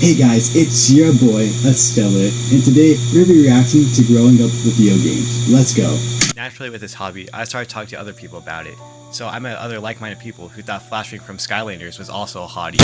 Hey guys, it's your boy, Estella, and today we're going to be reacting to growing up with video games. Let's go. Naturally, with this hobby, I started talking to other people about it. So I met other like-minded people who thought flashing from Skylanders was also a hobby.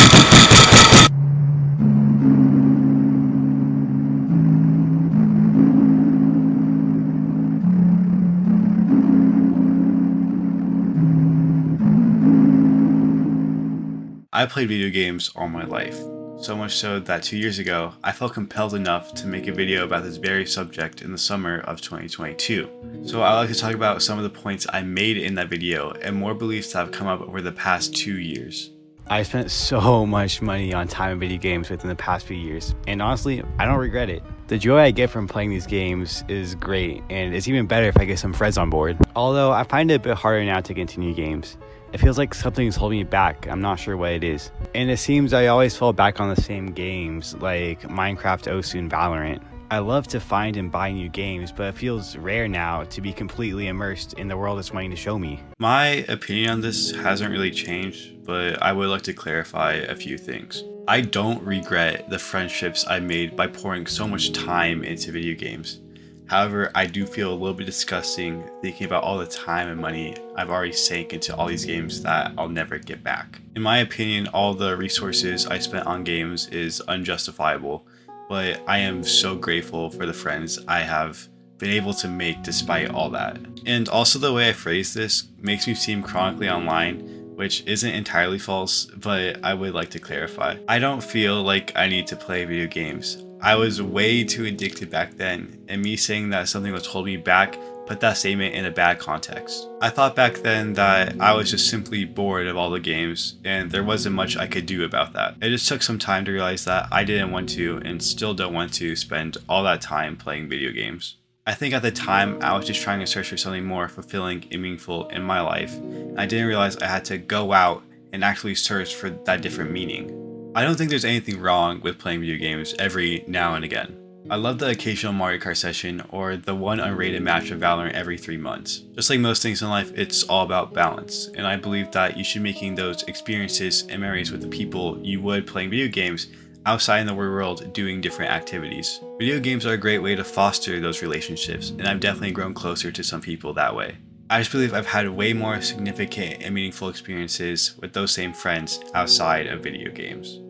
I played video games all my life, so much so that 2 years ago, I felt compelled enough to make a video about this very subject in the summer of 2022. So I'd like to talk about some of the points I made in that video and more beliefs that have come up over the past 2 years. I spent so much money on time in video games within the past few years, and honestly, I don't regret it. The joy I get from playing these games is great, and it's even better if I get some friends on board. Although I find it a bit harder now to continue games. It feels like something's holding me back. I'm not sure what it is. And it seems I always fall back on the same games like Minecraft, Osu, and Valorant. I love to find and buy new games, but it feels rare now to be completely immersed in the world it's wanting to show me. My opinion on this hasn't really changed, but I would like to clarify a few things. I don't regret the friendships I made by pouring so much time into video games. However, I do feel a little bit disgusting thinking about all the time and money I've already sank into all these games that I'll never get back. In my opinion, all the resources I spent on games is unjustifiable, but I am so grateful for the friends I have been able to make despite all that. And also the way I phrase this makes me seem chronically online, which isn't entirely false, but I would like to clarify. I don't feel like I need to play video games. I was way too addicted back then, and me saying that something was holding me back put that statement in a bad context. I thought back then that I was just simply bored of all the games, and there wasn't much I could do about that. It just took some time to realize that I didn't want to, and still don't want to, spend all that time playing video games. I think at the time I was just trying to search for something more fulfilling and meaningful in my life, and I didn't realize I had to go out and actually search for that different meaning. I don't think there's anything wrong with playing video games every now and again. I love the occasional Mario Kart session or the one unrated match of Valorant every 3 months. Just like most things in life, it's all about balance, and I believe that you should be making those experiences and memories with the people you would playing video games outside in the real world doing different activities. Video games are a great way to foster those relationships, and I've definitely grown closer to some people that way. I just believe I've had way more significant and meaningful experiences with those same friends outside of video games.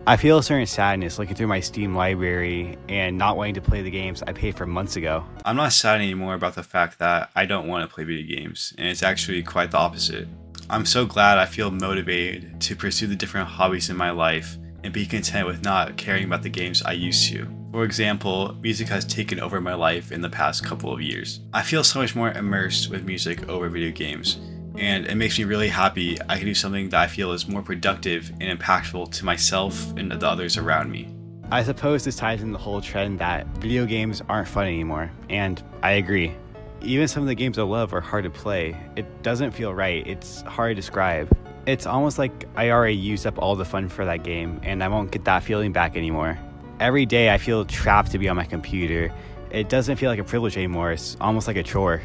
I feel a certain sadness looking through my Steam library and not wanting to play the games I paid for months ago. I'm not sad anymore about the fact that I don't want to play video games, and it's actually quite the opposite. I'm so glad I feel motivated to pursue the different hobbies in my life and be content with not caring about the games I used to. For example, music has taken over my life in the past couple of years. I feel so much more immersed with music over video games, and it makes me really happy I can do something that I feel is more productive and impactful to myself and the others around me. I suppose this ties in the whole trend that video games aren't fun anymore, and I agree. Even some of the games I love are hard to play. It doesn't feel right, it's hard to describe. It's almost like I already used up all the fun for that game, and I won't get that feeling back anymore. Every day I feel trapped to be on my computer. It doesn't feel like a privilege anymore, it's almost like a chore.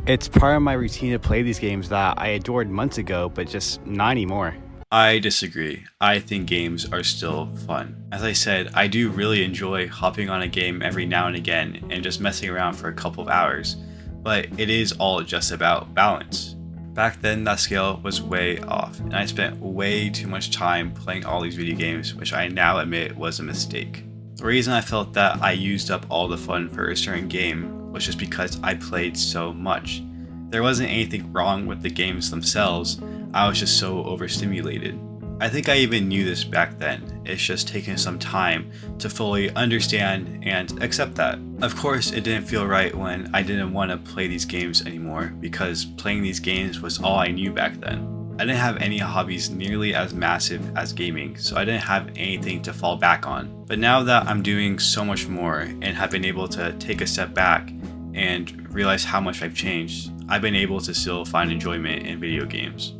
It's part of my routine to play these games that I adored months ago, but just not anymore. I disagree. I think games are still fun. As I said, I do really enjoy hopping on a game every now and again and just messing around for a couple of hours, but it is all just about balance. Back then, that scale was way off, and I spent way too much time playing all these video games, which I now admit was a mistake. The reason I felt that I used up all the fun for a certain game was just because I played so much. There wasn't anything wrong with the games themselves, I was just so overstimulated. I think I even knew this back then, it's just taken some time to fully understand and accept that. Of course, it didn't feel right when I didn't want to play these games anymore because playing these games was all I knew back then. I didn't have any hobbies nearly as massive as gaming, so I didn't have anything to fall back on. But now that I'm doing so much more and have been able to take a step back and realize how much I've changed, I've been able to still find enjoyment in video games.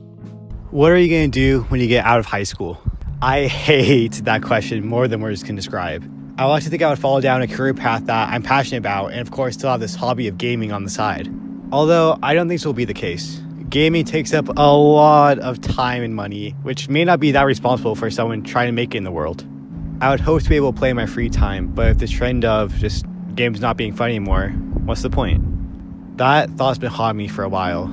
What are you going to do when you get out of high school? I hate that question more than words can describe. I like to think I would follow down a career path that I'm passionate about and of course still have this hobby of gaming on the side. Although I don't think this will be the case. Gaming takes up a lot of time and money, which may not be that responsible for someone trying to make it in the world. I would hope to be able to play in my free time, but if this trend of just games not being fun anymore, what's the point? That thought's been haunting me for a while.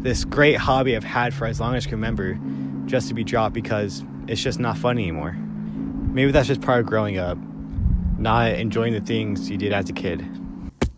This great hobby I've had for as long as I can remember, just to be dropped because it's just not fun anymore. Maybe that's just part of growing up, not enjoying the things you did as a kid.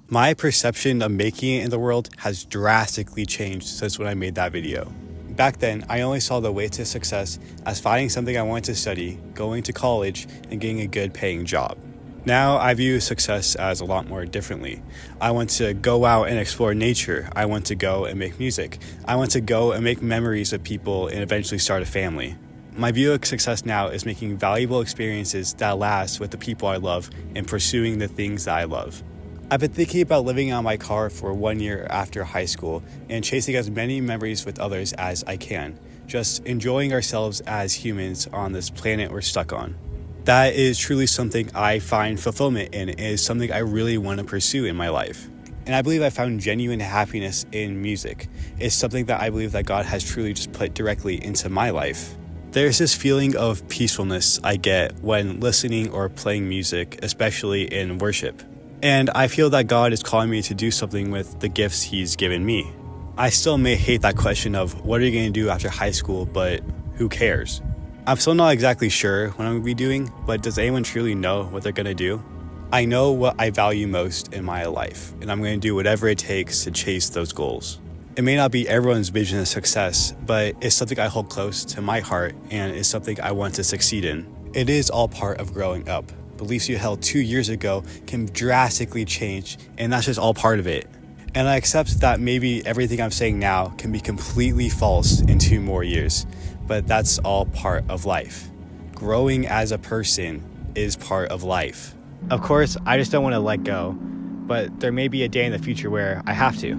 My perception of making it in the world has drastically changed since when I made that video. Back then, I only saw the way to success as finding something I wanted to study, going to college, and getting a good paying job. Now I view success as a lot more differently. I want to go out and explore nature. I want to go and make music. I want to go and make memories with people and eventually start a family. My view of success now is making valuable experiences that last with the people I love and pursuing the things that I love. I've been thinking about living out my car for 1 year after high school and chasing as many memories with others as I can, just enjoying ourselves as humans on this planet we're stuck on. That is truly something I find fulfillment in and is something I really want to pursue in my life. And I believe I found genuine happiness in music. It's something that I believe that God has truly just put directly into my life. There's this feeling of peacefulness I get when listening or playing music, especially in worship. And I feel that God is calling me to do something with the gifts He's given me. I still may hate that question of what are you going to do after high school, but who cares? I'm still not exactly sure what I'm going to be doing, but does anyone truly know what they're going to do? I know what I value most in my life, and I'm going to do whatever it takes to chase those goals. It may not be everyone's vision of success, but it's something I hold close to my heart and it's something I want to succeed in. It is all part of growing up. Beliefs you held 2 years ago can drastically change, and that's just all part of it. And I accept that maybe everything I'm saying now can be completely false in 2 more years, but that's all part of life. Growing as a person is part of life. Of course, I just don't want to let go, but there may be a day in the future where I have to.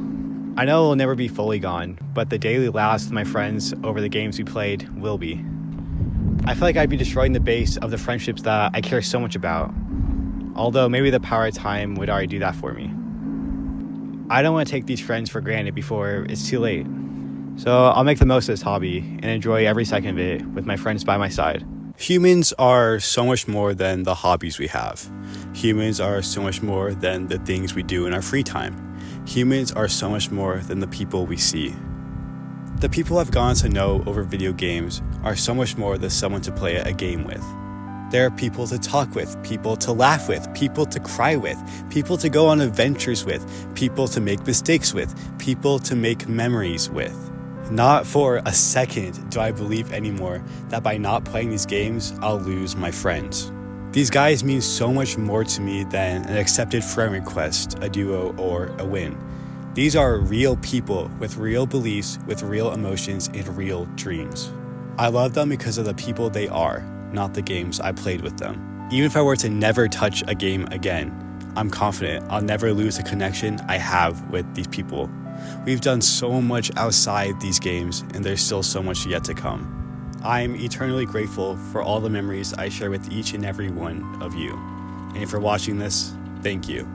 I know it will never be fully gone, but the daily laughs with my friends over the games we played will be. I feel like I'd be destroying the base of the friendships that I care so much about, although maybe the power of time would already do that for me. I don't want to take these friends for granted before it's too late, so I'll make the most of this hobby and enjoy every second of it with my friends by my side. Humans are so much more than the hobbies we have. Humans are so much more than the things we do in our free time. Humans are so much more than the people we see. The people I've gotten to know over video games are so much more than someone to play a game with. There are people to talk with, people to laugh with, people to cry with, people to go on adventures with, people to make mistakes with, people to make memories with. Not for a second do I believe anymore that by not playing these games, I'll lose my friends. These guys mean so much more to me than an accepted friend request, a duo, or a win. These are real people with real beliefs, with real emotions, and real dreams. I love them because of the people they are, not the games I played with them. Even if I were to never touch a game again, I'm confident I'll never lose the connection I have with these people. We've done so much outside these games, and there's still so much yet to come. I'm eternally grateful for all the memories I share with each and every one of you. And if you're watching this, thank you.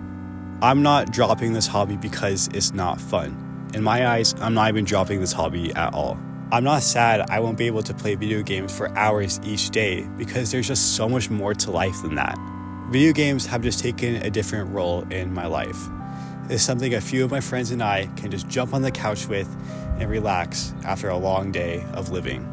I'm not dropping this hobby because it's not fun. In my eyes, I'm not even dropping this hobby at all. I'm not sad I won't be able to play video games for hours each day because there's just so much more to life than that. Video games have just taken a different role in my life. It's something a few of my friends and I can just jump on the couch with and relax after a long day of living.